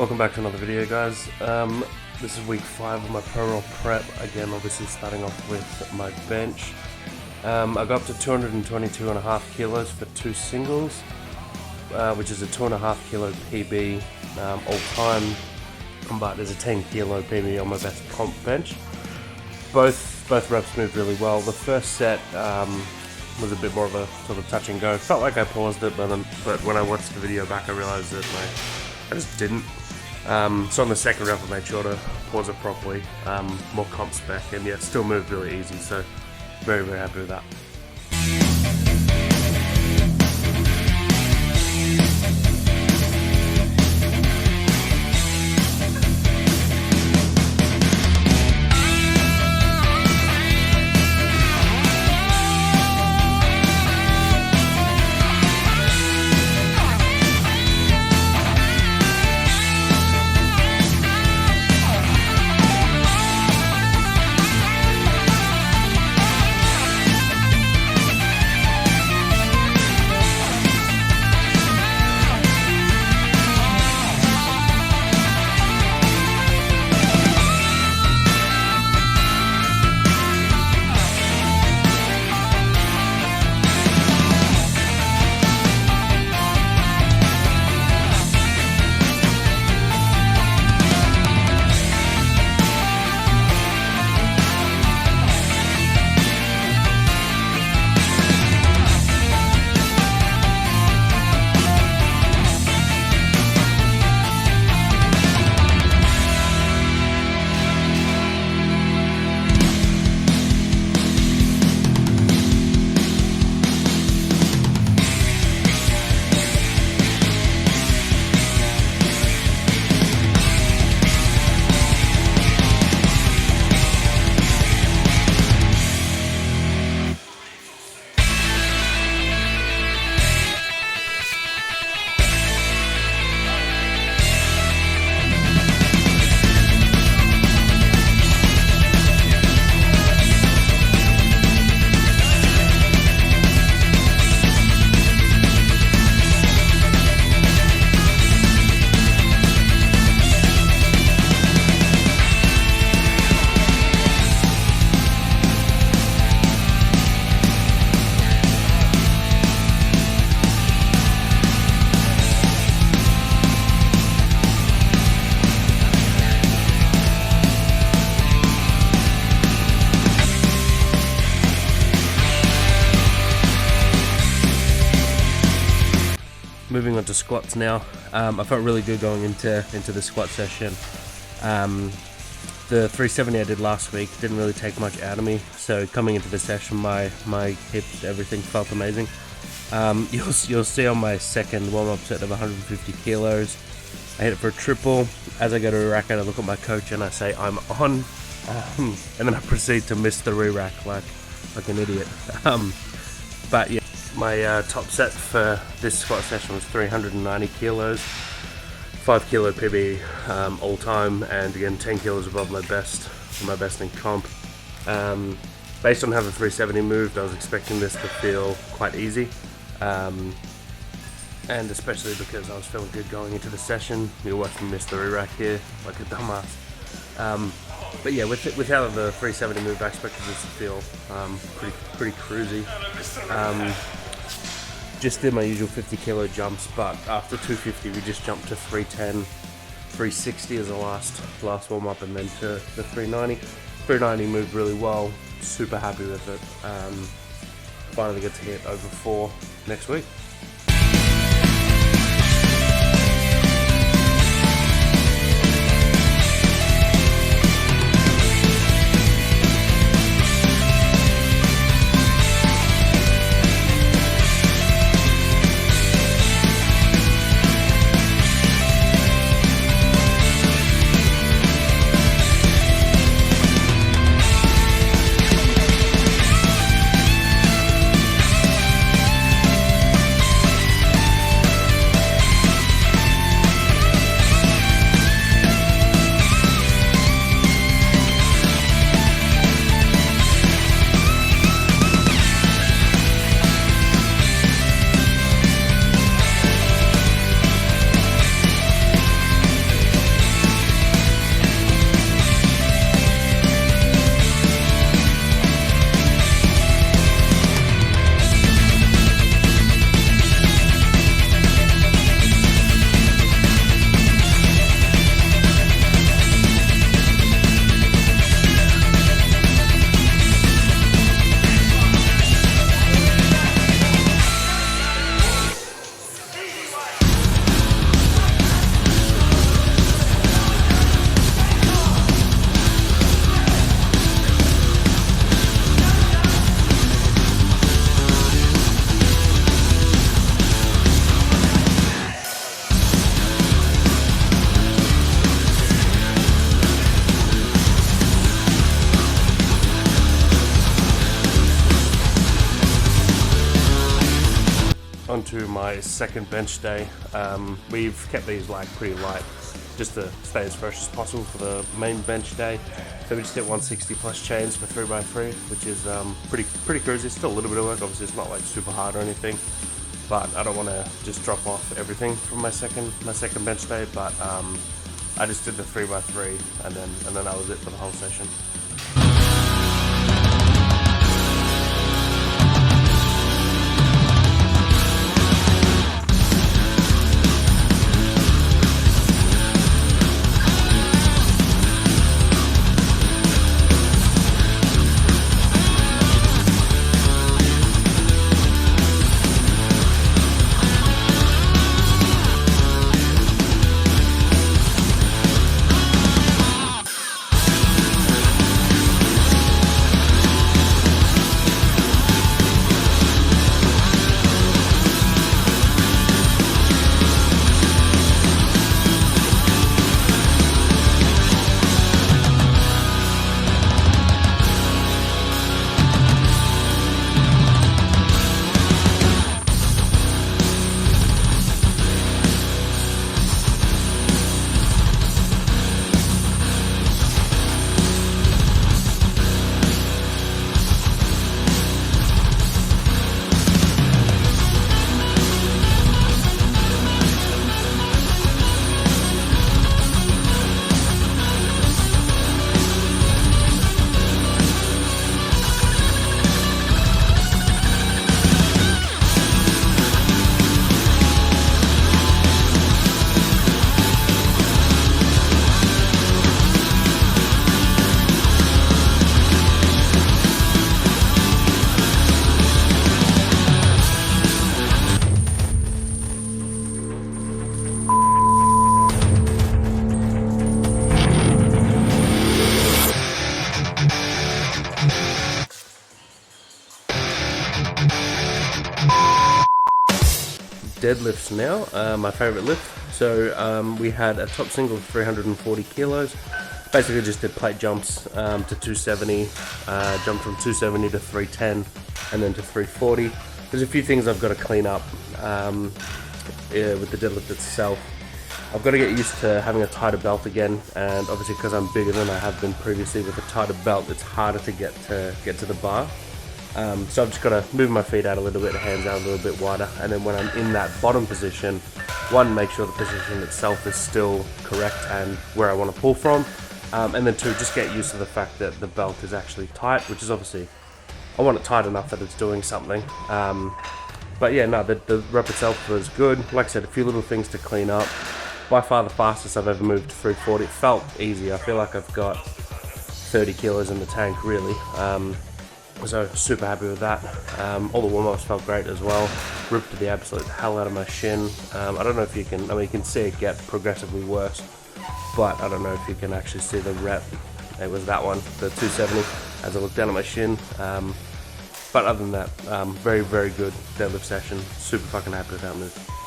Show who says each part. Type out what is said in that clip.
Speaker 1: Welcome back to another video, guys. This is week 5 of my ProRaw prep. Again, obviously starting off with my bench. I got up to 222.5 kilos for 2 singles, which is a 2.5 kilo PB all time, but there's a 10 kilo PB on my best comp bench. Both reps moved really well. The first set was a bit more of a sort of touch and go. Felt like I paused it, but when I watched the video back, I realized that I just didn't. So on the second rep, I made sure to pause it properly, more comp spec, and yeah, it still moved really easy. So very, very happy with that. Moving on to squats now. I felt really good going into the squat session. The 370 I did last week didn't really take much out of me, so coming into the session, my hips, everything felt amazing. You'll see on my second warm-up set of 150 kilos, I hit it for a triple. As I go to re-rack it, I look at my coach and I say I'm on, and then I proceed to miss the re-rack like an idiot. But yeah. My top set for this squat session was 390 kilos, 5 kilo PB all time, and again 10 kilos above my best in comp. Based on how the 370 moved, I was expecting this to feel quite easy, and especially because I was feeling good going into the session. You're watching me miss the re-rack here like a dumbass. But yeah, with how the 370 moved, I expected this to feel pretty cruisy. Just did my usual 50 kilo jumps, but after 250 we just jumped to 310, 360 as the last warm up, and then to the 390. 390 moved really well, super happy with it. Finally get to hit over 4 next week. today's second bench day. We've kept these like pretty light just to stay as fresh as possible for the main bench day. So we just did 160 plus chains for 3x3, which is pretty cruisy. It's still a little bit of work, obviously it's not like super hard or anything, but I don't want to just drop off everything from my second bench day. But I just did the 3x3 and then that was it for the whole session. Deadlifts now, my favorite lift. So we had a top single of 340 kilos. Basically just did plate jumps to 270, jumped from 270 to 310 and then to 340. There's a few things I've got to clean up with the deadlift itself. I've got to get used to having a tighter belt again, and obviously because I'm bigger than I have been previously with a tighter belt, it's harder to get to the bar. So I've just got to move my feet out a little bit, hands out a little bit wider, and then when I'm in that bottom position, one, make sure the position itself is still correct and where I want to pull from, and then two, just get used to the fact that the belt is actually tight, which is obviously, I want it tight enough that it's doing something. But yeah, no, the rep itself was good. Like I said, a few little things to clean up. By far the fastest I've ever moved to 340. It felt easy. I feel like I've got 30 kilos in the tank, really. So super happy with that. All the warm-ups felt great as well. Ripped the absolute hell out of my shin. I don't know if you can, I mean you can see it get progressively worse, but I don't know if you can actually see the rep. It was that one, the 270, as I looked down at my shin. But other than that, very, very good deadlift session. Super fucking happy with that move.